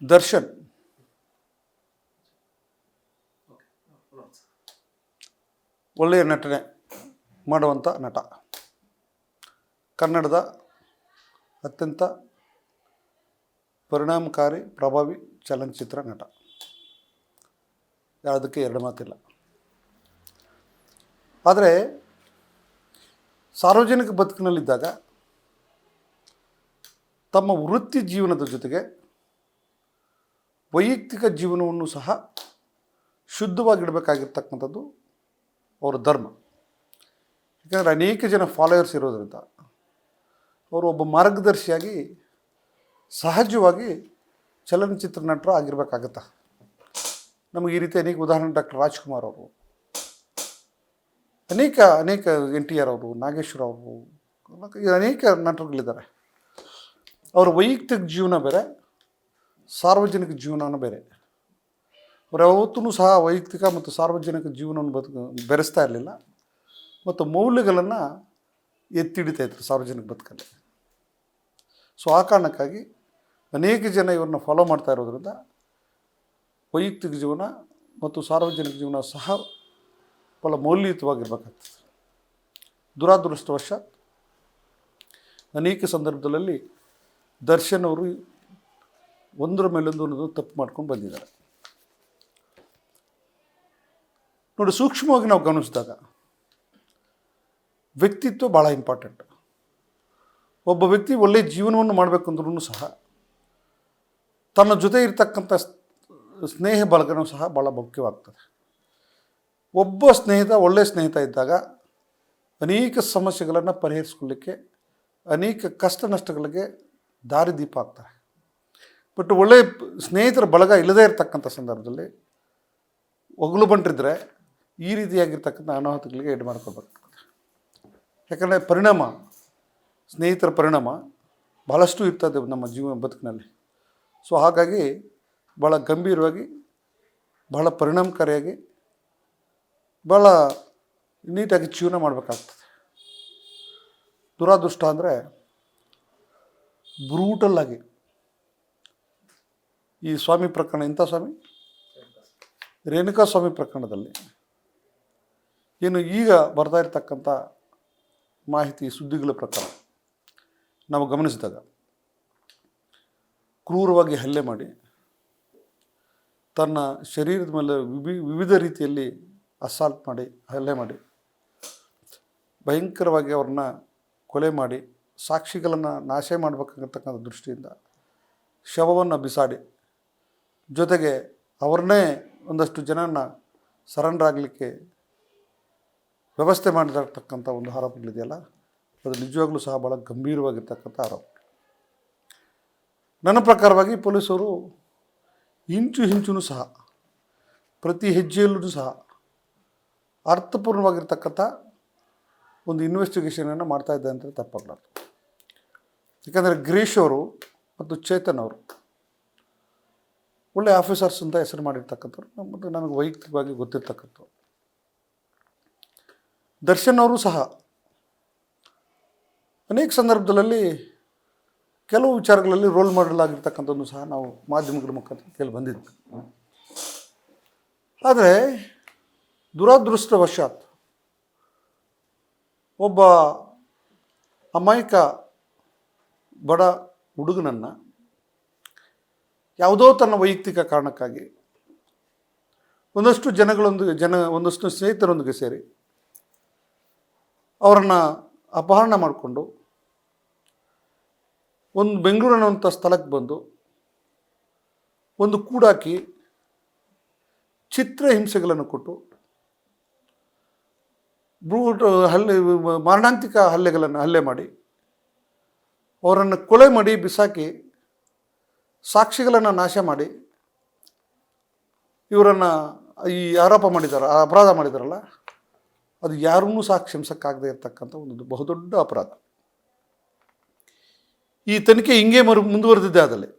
ದರ್ಶನ್ ಒಳ್ಳೆಯ ನಟನೆ ಮಾಡುವಂಥ ನಟ, ಕನ್ನಡದ ಅತ್ಯಂತ ಪರಿಣಾಮಕಾರಿ ಪ್ರಭಾವಿ ಚಲನಚಿತ್ರ ನಟ, ಯಾವುದಕ್ಕೆ ಎರಡು ಮಾತಿಲ್ಲ. ಆದರೆ ಸಾರ್ವಜನಿಕ ಬದುಕಿನಲ್ಲಿದ್ದಾಗ ತಮ್ಮ ವೃತ್ತಿ ಜೀವನದ ಜೊತೆಗೆ ವೈಯಕ್ತಿಕ ಜೀವನವನ್ನು ಸಹ ಶುದ್ಧವಾಗಿಡಬೇಕಾಗಿರ್ತಕ್ಕಂಥದ್ದು ಅವರ ಧರ್ಮ. ಯಾಕಂದರೆ ಅನೇಕ ಜನ ಫಾಲೋಯರ್ಸ್ ಇರೋದರಿಂದ ಅವರು ಒಬ್ಬ ಮಾರ್ಗದರ್ಶಿಯಾಗಿ ಸಹಜವಾಗಿ ಚಲನಚಿತ್ರ ನಟರು ಆಗಿರಬೇಕಾಗತ್ತೆ. ನಮಗೆ ಈ ರೀತಿ ಅನೇಕ ಉದಾಹರಣೆ ಡಾಕ್ಟರ್ ರಾಜ್ಕುಮಾರ್ ಅವರು, ಅನೇಕ NTR ಅವರು, ನಾಗೇಶ್ವರ ಅವರು, ಅನೇಕ ನಟರುಗಳಿದ್ದಾರೆ. ಅವರ ವೈಯಕ್ತಿಕ ಜೀವನ ಬೇರೆ, ಸಾರ್ವಜನಿಕ ಜೀವನವೂ ಬೇರೆ. ಅವರು ಯಾವತ್ತೂ ಸಹ ವೈಯಕ್ತಿಕ ಮತ್ತು ಸಾರ್ವಜನಿಕ ಜೀವನವನ್ನು ಬೆರೆಸ್ತಾ ಇರಲಿಲ್ಲ ಮತ್ತು ಮೌಲ್ಯಗಳನ್ನು ಎತ್ತಿ ಹಿಡಿತಾ ಇದ್ರು ಸಾರ್ವಜನಿಕ ಬದುಕಲ್ಲಿ. ಸೊ ಆ ಕಾರಣಕ್ಕಾಗಿ ಅನೇಕ ಜನ ಇವ್ರನ್ನ ಫಾಲೋ ಮಾಡ್ತಾ ಇರೋದ್ರಿಂದ ವೈಯಕ್ತಿಕ ಜೀವನ ಮತ್ತು ಸಾರ್ವಜನಿಕ ಜೀವನ ಸಹ ಭಾಳ ಮೌಲ್ಯಯುತವಾಗಿರ್ಬೇಕಾಗ್ತದೆ. ದುರಾದೃಷ್ಟವಶ ಅನೇಕ ಸಂದರ್ಭದಲ್ಲಿ ದರ್ಶನ್ ಅವರು ಒಂದರ ಮೇಲೊಂದು ತಪ್ಪು ಮಾಡ್ಕೊಂಡು ಬಂದಿದ್ದಾರೆ. ನೋಡಿ, ಸೂಕ್ಷ್ಮವಾಗಿ ನಾವು ಗಮನಿಸಿದಾಗ ವ್ಯಕ್ತಿತ್ವ ಭಾಳ ಇಂಪಾರ್ಟೆಂಟ್. ಒಬ್ಬ ವ್ಯಕ್ತಿ ಒಳ್ಳೆಯ ಜೀವನವನ್ನು ಮಾಡಬೇಕಂದ್ರೂ ಸಹ ತನ್ನ ಜೊತೆ ಇರ್ತಕ್ಕಂಥ ಸ್ನೇಹ ಬಳಗನೂ ಸಹ ಭಾಳ ಮುಖ್ಯವಾಗ್ತದೆ. ಒಬ್ಬ ಒಳ್ಳೆಯ ಸ್ನೇಹಿತ ಇದ್ದಾಗ ಅನೇಕ ಸಮಸ್ಯೆಗಳನ್ನು ಪರಿಹರಿಸ್ಕೊಳ್ಳಿಕ್ಕೆ, ಅನೇಕ ಕಷ್ಟ ನಷ್ಟಗಳಿಗೆ ದಾರಿದೀಪ ಆಗ್ತಾರೆ. ಬಟ್ ಒಳ್ಳೆಯ ಸ್ನೇಹಿತರ ಬಳಗ ಇಲ್ಲದೇ ಇರತಕ್ಕಂಥ ಸಂದರ್ಭದಲ್ಲಿ ಒಗಲು ಬಂಟಿದ್ರೆ ಈ ರೀತಿಯಾಗಿರ್ತಕ್ಕಂಥ ಅನಾಹುತಗಳಿಗೆ ಎಡೆ ಮಾಡ್ಕೊಳ್ಬೇಕಾಗ್ತದೆ. ಯಾಕಂದರೆ ಸ್ನೇಹಿತರ ಪರಿಣಾಮ ಭಾಳಷ್ಟು ಇರ್ತದೆ ನಮ್ಮ ಬದುಕಿನಲ್ಲಿ. ಸೊ ಹಾಗಾಗಿ ಭಾಳ ಗಂಭೀರವಾಗಿ, ಭಾಳ ಪರಿಣಾಮಕಾರಿಯಾಗಿ, ಭಾಳ ನೀಟಾಗಿ ಜೀವನ ಮಾಡಬೇಕಾಗ್ತದೆ. ದುರಾದೃಷ್ಟ ಅಂದರೆ ಬ್ರೂಟಲ್ಲಾಗಿ ಈ ಸ್ವಾಮಿ ಪ್ರಕರಣ, ಇಂಥ ಸ್ವಾಮಿ ರೇಣುಕಾ ಸ್ವಾಮಿ ಪ್ರಕರಣದಲ್ಲಿ ಏನು ಈಗ ಬರ್ತಾ ಇರತಕ್ಕಂಥ ಮಾಹಿತಿ, ಸುದ್ದಿಗಳ ಪ್ರಕಾರ ನಾವು ಗಮನಿಸಿದಾಗ ಕ್ರೂರವಾಗಿ ಹಲ್ಲೆ ಮಾಡಿ, ತನ್ನ ಶರೀರದ ಮೇಲೆ ವಿವಿಧ ರೀತಿಯಲ್ಲಿ ಅಸಾಲ್ಟ್ ಮಾಡಿ, ಹಲ್ಲೆ ಮಾಡಿ, ಭಯಂಕರವಾಗಿ ಅವ್ರನ್ನ ಕೊಲೆ ಮಾಡಿ, ಸಾಕ್ಷಿಗಳನ್ನು ನಾಶ ಮಾಡಬೇಕಾಗಿರ್ತಕ್ಕಂಥ ದೃಷ್ಟಿಯಿಂದ ಶವವನ್ನು ಬಿಸಾಡಿ, ಜೊತೆಗೆ ಅವ್ರನ್ನೇ ಒಂದಷ್ಟು ಜನನ ಸರೆಂಡರ್ ಆಗಲಿಕ್ಕೆ ವ್ಯವಸ್ಥೆ ಮಾಡಿರ್ತಕ್ಕಂಥ ಒಂದು ಆರೋಪಗಳಿದೆಯಲ್ಲ, ಅದು ನಿಜವಾಗ್ಲೂ ಸಹ ಭಾಳ ಗಂಭೀರವಾಗಿರ್ತಕ್ಕಂಥ ಆರೋಪ. ನನ್ನ ಪ್ರಕಾರವಾಗಿ ಪೊಲೀಸರು ಇಂಚು ಸಹ, ಪ್ರತಿ ಹೆಜ್ಜೆಯಲ್ಲೂ ಸಹ ಅರ್ಥಪೂರ್ಣವಾಗಿರ್ತಕ್ಕಂಥ ಒಂದು ಇನ್ವೆಸ್ಟಿಗೇಷನನ್ನು ಮಾಡ್ತಾಯಿದ್ದೆ ಅಂತ ತಪ್ಪಾಗಲಾರ್ದು. ಯಾಕಂದರೆ ಗಿರೀಶ್ ಅವರು ಮತ್ತು ಚೇತನ್ ಅವರು ಒಳ್ಳೆಯ ಆಫೀಸರ್ಸ್ ಅಂತ ಹೆಸರು ಮಾಡಿರ್ತಕ್ಕಂಥವ್ರು, ಮತ್ತು ನನಗೆ ವೈಯಕ್ತಿಕವಾಗಿ ಗೊತ್ತಿರ್ತಕ್ಕಂಥವ್ರು. ದರ್ಶನ್ ಅವರು ಸಹ ಅನೇಕ ಸಂದರ್ಭದಲ್ಲಿ ಕೆಲವು ವಿಚಾರಗಳಲ್ಲಿ ರೋಲ್ ಮಾಡೆಲ್ ಆಗಿರ್ತಕ್ಕಂಥದ್ದು ಸಹ ನಾವು ಮಾಧ್ಯಮಗಳ ಮುಖಾಂತರ ಕೇಳಿ ಬಂದಿದ್ವಿ. ಆದರೆ ದುರಾದೃಷ್ಟವಶಾತ್ ಒಬ್ಬ ಅಮಾಯಕ ಬಡ ಹುಡುಗನನ್ನು ಯಾವುದೋ ತನ್ನ ವೈಯಕ್ತಿಕ ಕಾರಣಕ್ಕಾಗಿ ಒಂದಷ್ಟು ಸ್ನೇಹಿತರೊಂದಿಗೆ ಸೇರಿ ಅವರನ್ನು ಅಪಹರಣ ಮಾಡಿಕೊಂಡು ಒಂದು ಬೆಂಗಳೂರಿನಂಥ ಸ್ಥಳಕ್ಕೆ ಬಂದು ಒಂದು ಕೂಡಾಕಿ ಚಿತ್ರಹಿಂಸೆಗಳನ್ನು ಕೊಟ್ಟು ಮಾರಣಾಂತಿಕ ಹಲ್ಲೆ ಮಾಡಿ, ಅವರನ್ನು ಕೊಲೆ ಮಾಡಿ ಬಿಸಾಕಿ, ಸಾಕ್ಷಿಗಳನ್ನು ನಾಶ ಮಾಡಿ, ಇವರನ್ನು ಈ ಅಪರಾಧ ಮಾಡಿದಾರಲ್ಲ, ಅದು ಯಾರನ್ನೂ ಸಹ ಕ್ಷಮಿಸೋಕ್ಕಾಗದೇ ಇರತಕ್ಕಂಥ ಒಂದು ಬಹುದೊಡ್ಡ ಅಪರಾಧ. ಈ ತನಿಖೆ ಹಿಂಗೆ ಮುಂದುವರೆದಿದ್ದೆ ಆದಲ್ಲಿ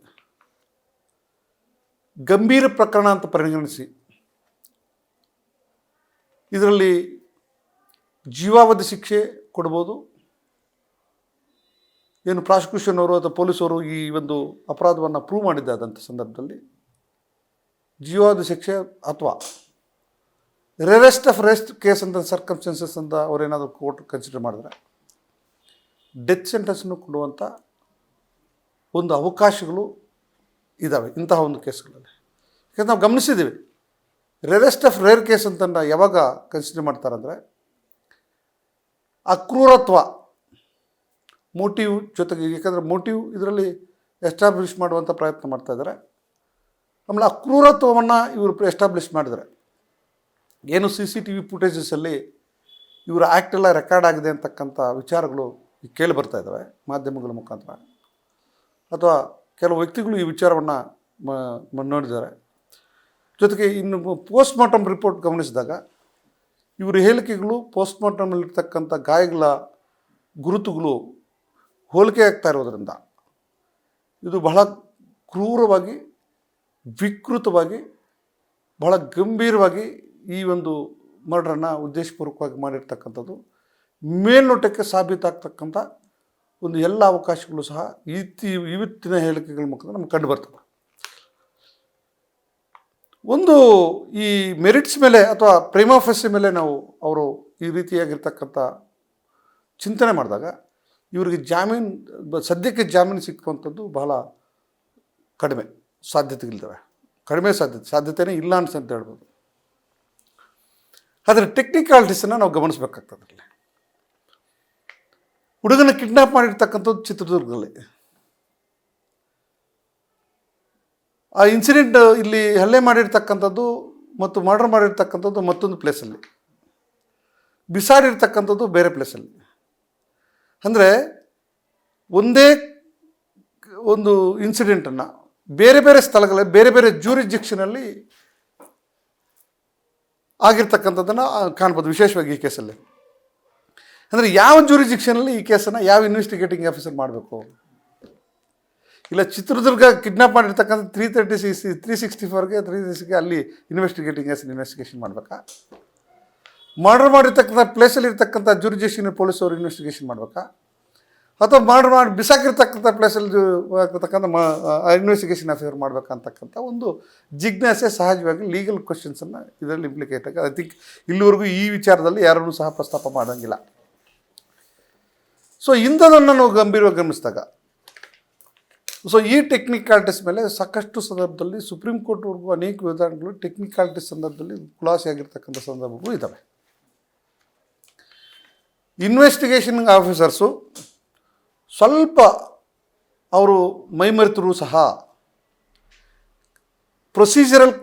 ಗಂಭೀರ ಪ್ರಕರಣ ಅಂತ ಪರಿಗಣಿಸಿ ಇದರಲ್ಲಿ ಜೀವಾವಧಿ ಶಿಕ್ಷೆ ಕೊಡ್ಬೋದು, ಏನು ಪ್ರಾಸಿಕ್ಯೂಷನ್ ಅವರು ಅಥವಾ ಪೊಲೀಸವರು ಈ ಒಂದು ಅಪರಾಧವನ್ನು ಪ್ರೂವ್ ಮಾಡಿದ್ದಾದಂಥ ಸಂದರ್ಭದಲ್ಲಿ ಜೀವಾವಧಿ ಶಿಕ್ಷೆ ಅಥವಾ ರೇರೆಸ್ಟ್ ಆಫ್ ರೇಸ್ಟ್ ಕೇಸ್ ಅಂತ ಸರ್ಕಮ್ಸ್ಟೆನ್ಸಸ್ ಅಂತ ಅವರೇನಾದರೂ ಕೋರ್ಟ್ ಕನ್ಸಿಡರ್ ಮಾಡಿದ್ರೆ ಡೆತ್ ಸೆಂಟೆನ್ಸನ್ನು ಕೊಡುವಂಥ ಒಂದು ಅವಕಾಶಗಳು ಇದ್ದಾವೆ ಇಂತಹ ಒಂದು ಕೇಸ್ಗಳಲ್ಲಿ. ಯಾಕಂದ್ರೆ ನಾವು ಗಮನಿಸಿದ್ದೀವಿ, ರೇರೆಸ್ಟ್ ಆಫ್ ರೇರ್ ಕೇಸ್ ಅಂತ ಯಾವಾಗ ಕನ್ಸಿಡರ್ ಮಾಡ್ತಾರಂದರೆ ಅಕ್ರೂರತ್ವ ಮೋಟಿವ್ ಜೊತೆಗೆ, ಯಾಕಂದರೆ ಮೋಟಿವ್ ಇದರಲ್ಲಿ ಎಸ್ಟಾಬ್ಲಿಷ್ ಮಾಡುವಂಥ ಪ್ರಯತ್ನ ಮಾಡ್ತಾಯಿದ್ದಾರೆ. ಆಮೇಲೆ ಅಕ್ರೂರತ್ವವನ್ನು ಇವರು ಎಸ್ಟಾಬ್ಲಿಷ್ ಮಾಡಿದರೆ ಏನು CCTV ಫುಟೇಜಸಲ್ಲಿ ಇವರ ಆ್ಯಕ್ಟ್ ಎಲ್ಲ ರೆಕಾರ್ಡ್ ಆಗಿದೆ ಅಂತಕ್ಕಂಥ ವಿಚಾರಗಳು ಕೇಳಿ ಬರ್ತಾ ಇದ್ದಾವೆ ಮಾಧ್ಯಮಗಳ ಮುಖಾಂತರ, ಅಥವಾ ಕೆಲವು ವ್ಯಕ್ತಿಗಳು ಈ ವಿಚಾರವನ್ನು ನೋಡಿದ್ದಾರೆ. ಜೊತೆಗೆ ಇನ್ನು ಪೋಸ್ಟ್ಮಾರ್ಟಮ್ ರಿಪೋರ್ಟ್ ಗಮನಿಸಿದಾಗ ಇವರ ಹೇಳಿಕೆಗಳು ಪೋಸ್ಟ್ಮಾರ್ಟಮಲ್ಲಿರ್ತಕ್ಕಂಥ ಗಾಯಗಳ ಗುರುತುಗಳು ಹೋಲಿಕೆ ಆಗ್ತಾ ಇರೋದರಿಂದ ಇದು ಬಹಳ ಕ್ರೂರವಾಗಿ, ವಿಕೃತವಾಗಿ, ಬಹಳ ಗಂಭೀರವಾಗಿ ಈ ಒಂದು ಮರ್ಡರನ್ನು ಉದ್ದೇಶಪೂರ್ವಕವಾಗಿ ಮಾಡಿರ್ತಕ್ಕಂಥದ್ದು ಮೇಲ್ನೋಟಕ್ಕೆ ಸಾಬೀತಾಗ್ತಕ್ಕಂಥ ಒಂದು ಎಲ್ಲ ಅವಕಾಶಗಳು ಸಹ ಇವತ್ತಿನ ಹೇಳಿಕೆಗಳ ಮುಖಾಂತರ ನಮ್ಗೆ ಕಂಡು ಬರ್ತವೆ. ಒಂದು ಈ ಮೆರಿಟ್ಸ್ ಮೇಲೆ ಅಥವಾ ಪ್ರೇಮಾ ಫೆಸಿ ಮೇಲೆ ನಾವು ಅವರು ಈ ರೀತಿಯಾಗಿರ್ತಕ್ಕಂಥ ಚಿಂತನೆ ಮಾಡಿದಾಗ ಇವರಿಗೆ ಸದ್ಯಕ್ಕೆ ಜಾಮೀನು ಸಿಕ್ಕುವಂಥದ್ದು ಬಹಳ ಕಡಿಮೆ ಸಾಧ್ಯತೆಗಳಿದ್ದಾವೆ. ಕಡಿಮೆ ಸಾಧ್ಯತೆಯೇ ಇಲ್ಲ ಅಂತ ಹೇಳ್ಬೋದು. ಆದರೆ ಟೆಕ್ನಿಕಾಲಿಟೀಸನ್ನು ನಾವು ಗಮನಿಸಬೇಕಾಗ್ತದೆ. ಹುಡುಗನ ಕಿಡ್ನಾಪ್ ಮಾಡಿರ್ತಕ್ಕಂಥದ್ದು ಚಿತ್ರದುರ್ಗದಲ್ಲಿ, ಆ ಇನ್ಸಿಡೆಂಟ್ ಇಲ್ಲಿ ಹಲ್ಲೆ ಮಾಡಿರ್ತಕ್ಕಂಥದ್ದು ಮತ್ತು ಮರ್ಡರ್ ಮಾಡಿರ್ತಕ್ಕಂಥದ್ದು ಮತ್ತೊಂದು ಪ್ಲೇಸಲ್ಲಿ, ಬಿಸಾಡಿರ್ತಕ್ಕಂಥದ್ದು ಬೇರೆ ಪ್ಲೇಸಲ್ಲಿ. ಅಂದರೆ ಒಂದೇ ಒಂದು ಇನ್ಸಿಡೆಂಟನ್ನು ಬೇರೆ ಬೇರೆ ಸ್ಥಳಗಳಲ್ಲಿ ಬೇರೆ ಬೇರೆ ಜ್ಯೂರಿಸ್ಡಿಕ್ಷನಲ್ಲಿ ಆಗಿರ್ತಕ್ಕಂಥದ್ದನ್ನು ಕಾಣ್ಬೋದು. ವಿಶೇಷವಾಗಿ ಈ ಕೇಸಲ್ಲಿ ಅಂದರೆ ಯಾವ ಜ್ಯೂರಿಸ್ಡಿಕ್ಷನಲ್ಲಿ ಈ ಕೇಸನ್ನು ಯಾವ ಇನ್ವೆಸ್ಟಿಗೇಟಿಂಗ್ ಆಫೀಸರ್ ಮಾಡಬೇಕು? ಇಲ್ಲ ಚಿತ್ರದುರ್ಗ ಕಿಡ್ನಾಪ್ ಮಾಡಿರ್ತಕ್ಕಂಥ 364ಗೆ 336ಗೆ ಅಲ್ಲಿ ಇನ್ವೆಸ್ಟಿಗೇಷನ್ ಮಾಡಬೇಕಾ? ಮರ್ಡರ್ ಮಾಡಿರ್ತಕ್ಕಂಥ ಪ್ಲೇಸಲ್ಲಿ ಇರ್ತಕ್ಕಂಥ ಜ್ಯೂರಿಸ್ಡಿಕ್ಷನ್ ಪೊಲೀಸವರು ಇನ್ವೆಸ್ಟಿಗೇಷನ್ ಮಾಡಬೇಕಾ? ಅಥವಾ ಮರ್ಡರ್ ಮಾಡಿ ಬಿಸಾಕಿರ್ತಕ್ಕಂಥ ಪ್ಲೇಸಲ್ಲಿ ಆಗಿರ್ತಕ್ಕಂಥ ಇನ್ವೆಸ್ಟಿಗೇಷನ್ ಆಫೀಸರ್ ಮಾಡಬೇಕಂತಕ್ಕಂಥ ಒಂದು ಜಿಜ್ಞಾಸೆ ಸಹಜವಾಗಿ ಲೀಗಲ್ ಕ್ವಶನ್ಸನ್ನು ಇದರಲ್ಲಿ ಇಂಪ್ಲಿಕೇಟ್ ಆಗಿ ಐ ಥಿಂಕ್ ಇಲ್ಲಿವರೆಗೂ ಈ ವಿಚಾರದಲ್ಲಿ ಯಾರನ್ನೂ ಸಹ ಪ್ರಸ್ತಾಪ ಮಾಡೋಂಗಿಲ್ಲ. ಸೊ ಇಂಥದನ್ನು ನಾವು ಗಂಭೀರವಾಗಿ ಗಮನಿಸಿದಾಗ ಈ ಟೆಕ್ನಿಕಾಲಿಟೀಸ್ ಮೇಲೆ ಸಾಕಷ್ಟು ಸಂದರ್ಭದಲ್ಲಿ ಸುಪ್ರೀಂ ಕೋರ್ಟ್ವರೆಗೂ ಅನೇಕ ವಿಧಾನಗಳು ಟೆಕ್ನಿಕಾಲಿಟೀಸ್ ಸಂದರ್ಭದಲ್ಲಿ ಖುಲಾಸೆ ಆಗಿರ್ತಕ್ಕಂಥ ಸಂದರ್ಭಗಳು ಇದ್ದಾವೆ. ಇನ್ವೆಸ್ಟಿಗೇಷನ್ ಆಫೀಸರ್ಸು ಸ್ವಲ್ಪ ಅವರು ಮೈಮರೆತರೂ ಸಹ ಪ್ರೊಸೀಜರಲ್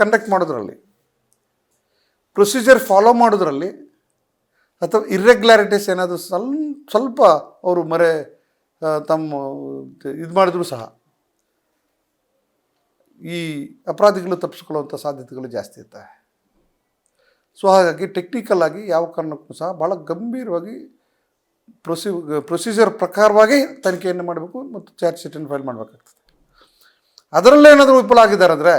ಕಂಡಕ್ಟ್ ಮಾಡೋದ್ರಲ್ಲಿ, ಪ್ರೊಸೀಜರ್ ಫಾಲೋ ಮಾಡೋದ್ರಲ್ಲಿ ಅಥವಾ ಇರ್ರೆಗ್ಯುಲಾರಿಟೀಸ್ ಏನಾದರೂ ಸ್ವಲ್ಪ ಅವರು ಇದು ಮಾಡಿದ್ರೂ ಸಹ ಈ ಅಪರಾಧಿಗಳು ತಪ್ಪಿಸ್ಕೊಳ್ಳುವಂಥ ಸಾಧ್ಯತೆಗಳು ಜಾಸ್ತಿ ಇರ್ತವೆ. ಸೊ ಹಾಗಾಗಿ ಟೆಕ್ನಿಕಲ್ ಆಗಿ ಯಾವ ಕಾರಣಕ್ಕೂ ಸಹ ಭಾಳ ಗಂಭೀರವಾಗಿ ಪ್ರೊಸೀಜರ್ ಪ್ರಕಾರವಾಗಿ ತನಿಖೆಯನ್ನು ಮಾಡಬೇಕು ಮತ್ತು ಚಾರ್ಜ್ ಶೀಟನ್ನು ಫೈಲ್ ಮಾಡಬೇಕಾಗ್ತದೆ. ಅದರಲ್ಲೇನಾದರೂ ವಿಫಲ ಆಗಿದ್ದಾರೆ ಅಂದರೆ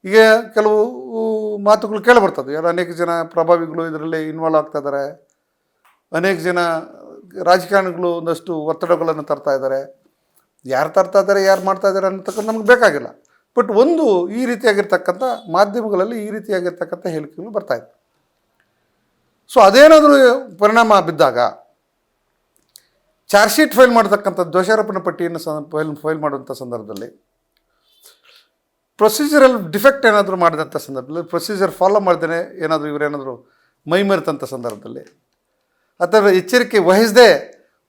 ಈಗ ಕೆಲವು ಮಾತುಗಳು ಕೇಳಿಬರ್ತದೆ. ಅನೇಕ ಜನ ಪ್ರಭಾವಿಗಳು ಇದರಲ್ಲಿ ಇನ್ವಾಲ್ವ್ ಆಗ್ತಾ ಇದ್ದಾರೆ, ಅನೇಕ ಜನ ರಾಜಕಾರಣಿಗಳು ಒಂದಷ್ಟು ಒತ್ತಡಗಳನ್ನು ತರ್ತಾ ಇದ್ದಾರೆ. ಯಾರು ತರ್ತಾ ಇದ್ದಾರೆ, ಯಾರು ಮಾಡ್ತಾ ಇದ್ದಾರೆ ಅನ್ನತಕ್ಕಂಥ ನಮ್ಗೆ ಬೇಕಾಗಿಲ್ಲ. ಬಟ್ ಒಂದು ಈ ರೀತಿಯಾಗಿರ್ತಕ್ಕಂಥ ಮಾಧ್ಯಮಗಳಲ್ಲಿ ಈ ರೀತಿಯಾಗಿರ್ತಕ್ಕಂಥ ಹೇಳಿಕೆಗಳು ಬರ್ತಾಯಿದೆ. ಸೊ ಅದೇನಾದರೂ ಪರಿಣಾಮ ಬಿದ್ದಾಗ ಚಾರ್ಜ್ ಶೀಟ್ ಫೈಲ್ ಮಾಡತಕ್ಕಂಥ ದೋಷಾರೋಪಣಾ ಪಟ್ಟಿಯನ್ನು ಫೈಲ್ ಮಾಡುವಂಥ ಸಂದರ್ಭದಲ್ಲಿ ಪ್ರೊಸೀಜರಲ್ ಡಿಫೆಕ್ಟ್ ಏನಾದರೂ ಮಾಡಿದಂಥ ಸಂದರ್ಭದಲ್ಲಿ, ಪ್ರೊಸೀಜರ್ ಫಾಲೋ ಮಾಡ್ದೇ ಇವರೇನಾದರೂ ಮೈಮರೆತಂಥ ಸಂದರ್ಭದಲ್ಲಿ, ಅಥವಾ ಎಚ್ಚರಿಕೆ ವಹಿಸದೆ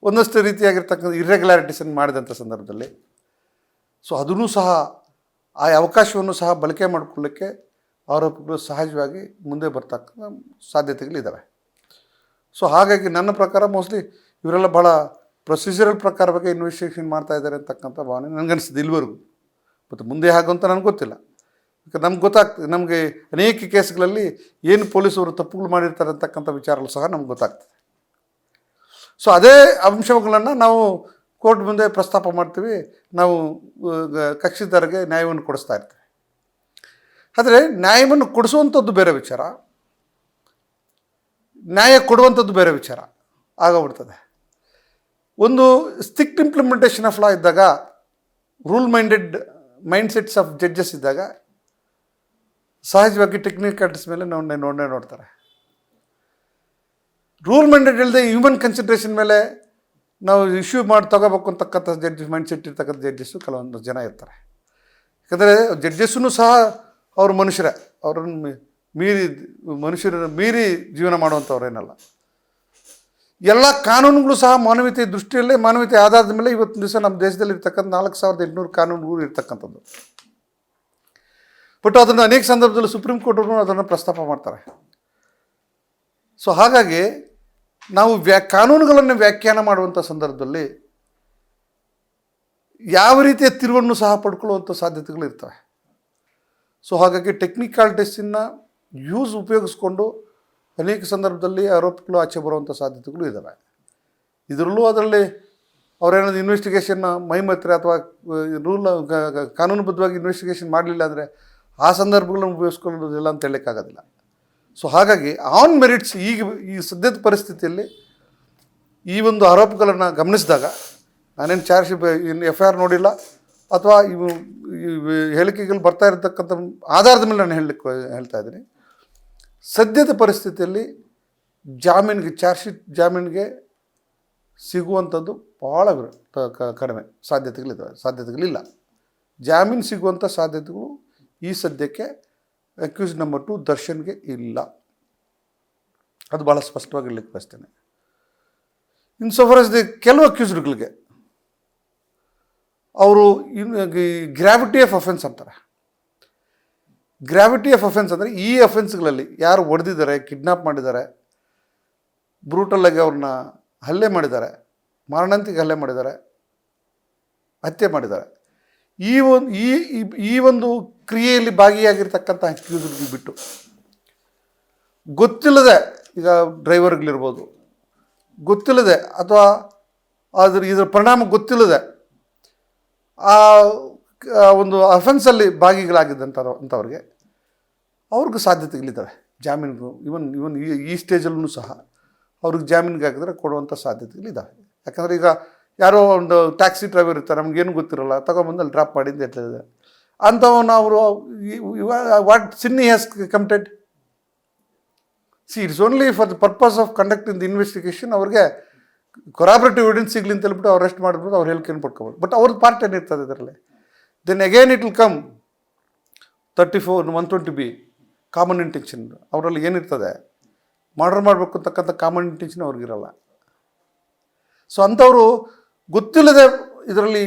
ಒಂದಷ್ಟು ರೀತಿಯಾಗಿರ್ತಕ್ಕಂಥ ಇರ್ರೆಗ್ಯುಲಾರಿಟೀಸನ್ನು ಮಾಡಿದಂಥ ಸಂದರ್ಭದಲ್ಲಿ, ಸೊ ಅದನ್ನು ಸಹ ಆ ಅವಕಾಶವನ್ನು ಸಹ ಬಳಕೆ ಮಾಡಿಕೊಳ್ಳಿಕ್ಕೆ ಆರೋಪಿಗಳು ಸಹಜವಾಗಿ ಮುಂದೆ ಬರ್ತಕ್ಕಂಥ ಸಾಧ್ಯತೆಗಳಿದ್ದಾವೆ. ಸೊ ಹಾಗಾಗಿ ನನ್ನ ಪ್ರಕಾರ ಮೋಸ್ಟ್ಲಿ ಇವರೆಲ್ಲ ಭಾಳ ಪ್ರೊಸೀಜರಲ್ ಪ್ರಕಾರವಾಗಿ ಇನ್ವೆಸ್ಟಿಗೇಷನ್ ಮಾಡ್ತಾ ಇದ್ದಾರೆ ಅಂತಕ್ಕಂಥ ಭಾವನೆ ನನಗನ್ನಿಸಿದೆ ಇಲ್ಲಿವರೆಗೂ. ಮತ್ತು ಮುಂದೆ ಹಾಗಂತ ನನಗೆ ಗೊತ್ತಿಲ್ಲ. ಯಾಕಂದ್ರೆ ನಮ್ಗೆ ಗೊತ್ತಾಗ್ತದೆ, ನಮಗೆ ಅನೇಕ ಕೇಸ್ಗಳಲ್ಲಿ ಏನು ಪೊಲೀಸರು ತಪ್ಪುಗಳು ಮಾಡಿರ್ತಾರೆ ಅಂತಕ್ಕಂಥ ವಿಚಾರಗಳು ಸಹ ನಮ್ಗೆ ಗೊತ್ತಾಗ್ತದೆ. ಸೊ ಅದೇ ಅಂಶಗಳನ್ನು ನಾವು ಕೋರ್ಟ್ ಮುಂದೆ ಪ್ರಸ್ತಾಪ ಮಾಡ್ತೀವಿ, ನಾವು ಕಕ್ಷಿದಾರರಿಗೆ ನ್ಯಾಯವನ್ನು ಕೊಡಿಸ್ತಾ ಇರ್ತೀವಿ. ಆದರೆ ನ್ಯಾಯವನ್ನು ಕೊಡಿಸುವಂಥದ್ದು ಬೇರೆ ವಿಚಾರ, ನ್ಯಾಯ ಕೊಡುವಂಥದ್ದು ಬೇರೆ ವಿಚಾರ ಆಗೋಗ್ಬಿಡ್ತದೆ. ಒಂದು ಸ್ಟ್ರಿಕ್ಟ್ ಇಂಪ್ಲಿಮೆಂಟೇಷನ್ ಆಫ್ ಲಾ ಇದ್ದಾಗ, ರೂಲ್ ಮೈಂಡೆಡ್ ಮೈಂಡ್ಸೆಟ್ಸ್ ಆಫ್ ಜಡ್ಜಸ್ ಇದ್ದಾಗ ಸಹಜವಾಗಿ ಟೆಕ್ನಿಕಾಲಿಟೀಸ್ ಮೇಲೆ ನೋಡ್ತಾರೆ. ರೂಲ್ ಮೈಂಡೆಡ್ ಇಲ್ಲದೆ ಹ್ಯೂಮನ್ ಕನ್ಸಿಡ್ರೇಷನ್ ಮೇಲೆ ನಾವು ಇಶ್ಯೂ ಮಾಡಿ ತಗೋಬೇಕು ಅಂತಕ್ಕಂಥ ಮೈಂಡ್ಸೆಟ್ ಇರ್ತಕ್ಕಂಥ ಜಡ್ಜಸ್ಸು ಕೆಲವೊಂದು ಜನ ಇರ್ತಾರೆ. ಯಾಕಂದರೆ ಜಡ್ಜಸ್ಸೂ ಸಹ ಅವರು ಮನುಷ್ಯರೇ, ಅವರನ್ನು ಮನುಷ್ಯರನ್ನು ಮೀರಿ ಜೀವನ ಮಾಡುವಂಥವ್ರೇನಲ್ಲ. ಎಲ್ಲ ಕಾನೂನುಗಳು ಸಹ ಮಾನವೀಯತೆ ದೃಷ್ಟಿಯಲ್ಲೇ, ಮಾನವೀಯತೆ ಆಧಾರದ ಮೇಲೆ ಇವತ್ತಿನ ದಿವಸ ನಮ್ಮ ದೇಶದಲ್ಲಿ ಇರ್ತಕ್ಕಂಥ 4800 ಕಾನೂನುಗಳು ಇರ್ತಕ್ಕಂಥದ್ದು. ಬಟ್ ಅದನ್ನು ಅನೇಕ ಸಂದರ್ಭದಲ್ಲಿ ಸುಪ್ರೀಂ ಕೋರ್ಟರು ಅದನ್ನು ಪ್ರಸ್ತಾಪ ಮಾಡ್ತಾರೆ. ಸೊ ಹಾಗಾಗಿ ನಾವು ಕಾನೂನುಗಳನ್ನು ವ್ಯಾಖ್ಯಾನ ಮಾಡುವಂಥ ಸಂದರ್ಭದಲ್ಲಿ ಯಾವ ರೀತಿಯ ತಿರುವನ್ನು ಸಹ ಪಡ್ಕೊಳ್ಳುವಂಥ ಸಾಧ್ಯತೆಗಳು ಇರ್ತವೆ. ಸೊ ಹಾಗಾಗಿ ಟೆಕ್ನಿಕಾಲಿಟೀಸನ್ನು ಉಪಯೋಗಿಸ್ಕೊಂಡು ಅನೇಕ ಸಂದರ್ಭದಲ್ಲಿ ಆರೋಪಗಳು ಆಚೆ ಬರುವಂಥ ಸಾಧ್ಯತೆಗಳು ಇದ್ದಾವೆ. ಅದರಲ್ಲಿ ಅವರೇನಾದ್ರು ಇನ್ವೆಸ್ಟಿಗೇಷನ್ನ ಮೈಮತ್ರೆ ಅಥವಾ ರೂಲ್ ಕಾನೂನುಬದ್ಧವಾಗಿ ಇನ್ವೆಸ್ಟಿಗೇಷನ್ ಮಾಡಲಿಲ್ಲ ಅಂದರೆ ಆ ಸಂದರ್ಭಗಳನ್ನು ಉಪಯೋಗಿಸ್ಕೊಳ್ಳೋದಿಲ್ಲ ಅಂತ ಹೇಳೋಕ್ಕಾಗೋದಿಲ್ಲ. ಸೊ ಹಾಗಾಗಿ ಆನ್ ಮೆರಿಟ್ಸ್ ಈ ಸದ್ಯದ ಪರಿಸ್ಥಿತಿಯಲ್ಲಿ ಈ ಒಂದು ಆರೋಪಗಳನ್ನು ಗಮನಿಸಿದಾಗ, ನಾನೇನು FIR ನೋಡಿಲ್ಲ ಅಥವಾ ಇವು ಹೇಳಿಕೆಗಳು ಬರ್ತಾ ಇರತಕ್ಕಂಥ ಆಧಾರದ ಮೇಲೆ ನಾನು ಹೇಳ್ತಾ ಇದ್ದೀನಿ. ಸದ್ಯದ ಪರಿಸ್ಥಿತಿಯಲ್ಲಿ ಜಾಮೀನಿಗೆ ಸಿಗುವಂಥದ್ದು ಭಾಳ ಕಡಿಮೆ ಸಾಧ್ಯತೆಗಳಿಲ್ಲ. ಜಾಮೀನು ಸಿಗುವಂಥ ಸಾಧ್ಯತೆಗಳು ಈ ಸದ್ಯಕ್ಕೆ ಅಕ್ಯೂಸ್ ನಂಬರ್ 2 ದರ್ಶನ್ಗೆ ಇಲ್ಲ. ಅದು ಭಾಳ ಸ್ಪಷ್ಟವಾಗಿ ಹೇಳಲಿಕ್ಕೆ ಬಯಸ್ತೇನೆ. ಇನ್ಸೋಫಾರ್ ಕೆಲವು ಅಕ್ಯೂಸ್ಡ್ಗಳಿಗೆ ಅವರು ಗ್ರಾವಿಟಿ ಆಫ್ ಅಫೆನ್ಸ್ ಅಂತಾರೆ. ಗ್ರಾವಿಟಿ ಆಫ್ ಅಫೆನ್ಸ್ ಅಂದರೆ ಈ ಅಫೆನ್ಸ್ಗಳಲ್ಲಿ ಯಾರು ಹೊಡೆದಿದ್ದಾರೆ, ಕಿಡ್ನಾಪ್ ಮಾಡಿದ್ದಾರೆ, ಬ್ರೂಟಲ್ಲಾಗಿ ಅವ್ರನ್ನ ಹಲ್ಲೆ ಮಾಡಿದ್ದಾರೆ, ಮಾರಣಾಂತಿಕ ಹಲ್ಲೆ ಮಾಡಿದ್ದಾರೆ, ಹತ್ಯೆ ಮಾಡಿದ್ದಾರೆ, ಈ ಒಂದು ಕ್ರಿಯೆಯಲ್ಲಿ ಭಾಗಿಯಾಗಿರ್ತಕ್ಕಂಥ ಅಕ್ಯೂಸ್ಡ್ಗಳು ಬಿಟ್ಟು ಗೊತ್ತಿಲ್ಲದೆ, ಈಗ ಡ್ರೈವರ್ಗಳಿರ್ಬೋದು, ಗೊತ್ತಿಲ್ಲದೆ ಅಥವಾ ಇದರ ಪರಿಣಾಮ ಗೊತ್ತಿಲ್ಲದೆ ಆ ಒಂದು ಅಫೆನ್ಸಲ್ಲಿ ಭಾಗಿಗಳಾಗಿದ್ದಂಥವ್ರಿಗೆ ಅವ್ರಿಗೆ ಸಾಧ್ಯತೆಗಳಿದ್ದಾವೆ ಜಾಮೀನು. ಇವನ್ ಈ ಸ್ಟೇಜಲ್ಲೂ ಸಹ ಅವ್ರಿಗೆ ಜಾಮೀನಿಗೆ ಹಾಕಿದ್ರೆ ಕೊಡುವಂಥ ಸಾಧ್ಯತೆಗಳಿದ್ದಾವೆ. ಯಾಕಂದರೆ ಈಗ ಯಾರೋ ಒಂದು ಟ್ಯಾಕ್ಸಿ ಡ್ರೈವರ್ ಇರ್ತಾರೆ, ನಮಗೇನು ಗೊತ್ತಿರೋಲ್ಲ, ತಗೊಂಬಂದು ಅಲ್ಲಿ ಡ್ರಾಪ್ ಮಾಡಿದ್ದು ಹೇಳ್ತಿದ್ದಾರೆ. ಅಂಥವನ್ನ ಅವರು what sin he has committed? It's only for the purpose of conducting the investigation. ಅವ್ರಿಗೆ ಕೊರಾಬರೇಟಿವ್ ಎವಿಡೆನ್ಸ್ ಸಿಗಲಿ ಅಂತ ಹೇಳ್ಬಿಟ್ಟು ಅವ್ರು ಅರೆಸ್ಟ್ ಮಾಡಿಬಿಟ್ಟು ಅವ್ರು ಹೇಳಿಕೆಯನ್ನು ಪಡ್ಕೋಬೋದು. ಬಟ್ ಅವ್ರದ್ದು ಪಾರ್ಟ್ ಏನಿರ್ತದೆ ಇದರಲ್ಲಿ? Then again it will come 120B common intention. ಅವರಲ್ಲಿ ಏನಿರ್ತದೆ, ಮರ್ಡರ್ ಮಾಡಬೇಕು ಅಂತಕ್ಕಂಥ ಕಾಮನ್ ಇಂಟೆನ್ಷನ್ ಅವ್ರಿಗಿರಲ್ಲ. ಸೊ ಅಂಥವರು ಗೊತ್ತಿಲ್ಲದೆ ಇದರಲ್ಲಿ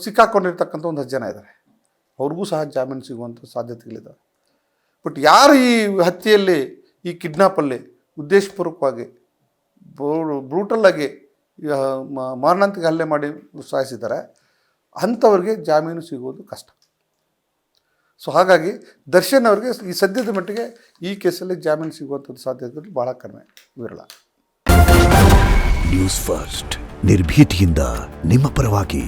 ಸಿಕ್ಕಾಕೊಂಡಿರ್ತಕ್ಕಂಥ ಒಂದು 10 ಜನ ಇದ್ದಾರೆ. ಅವ್ರಿಗೂ ಸಹ ಜಾಮೀನು ಸಿಗುವಂಥ ಸಾಧ್ಯತೆಗಳಿದ್ದಾವೆ. ಬಟ್ ಯಾರು ಈ ಹತ್ಯೆಯಲ್ಲಿ, ಈ ಕಿಡ್ನಾಪಲ್ಲಿ ಉದ್ದೇಶಪೂರ್ವಕವಾಗಿ ಬ್ರೂಟಲ್ಲಾಗಿ ಮಾರಣಾಂತಿಕ ಹಲ್ಲೆ ಮಾಡಿ ಸಾಯಿಸಿದ್ದಾರೆ, ಅಂಥವ್ರಿಗೆ ಜಾಮೀನು ಸಿಗೋದು ಕಷ್ಟ. ಸೊ ಹಾಗಾಗಿ ದರ್ಶನ್ ಅವರಿಗೆ ಈ ಸದ್ಯದ ಮಟ್ಟಿಗೆ ಈ ಕೇಸಲ್ಲಿ ಜಾಮೀನು ಸಿಗುವಂಥದ್ದು ಸಾಧ್ಯತೆಗಳು ಭಾಳ ಕಡಿಮೆ, ವಿರಳ. ನ್ಯೂಸ್ ಫಸ್ಟ್, ನಿರ್ಭೀತಿಯಿಂದ ನಿಮ್ಮ ಪರವಾಗಿ.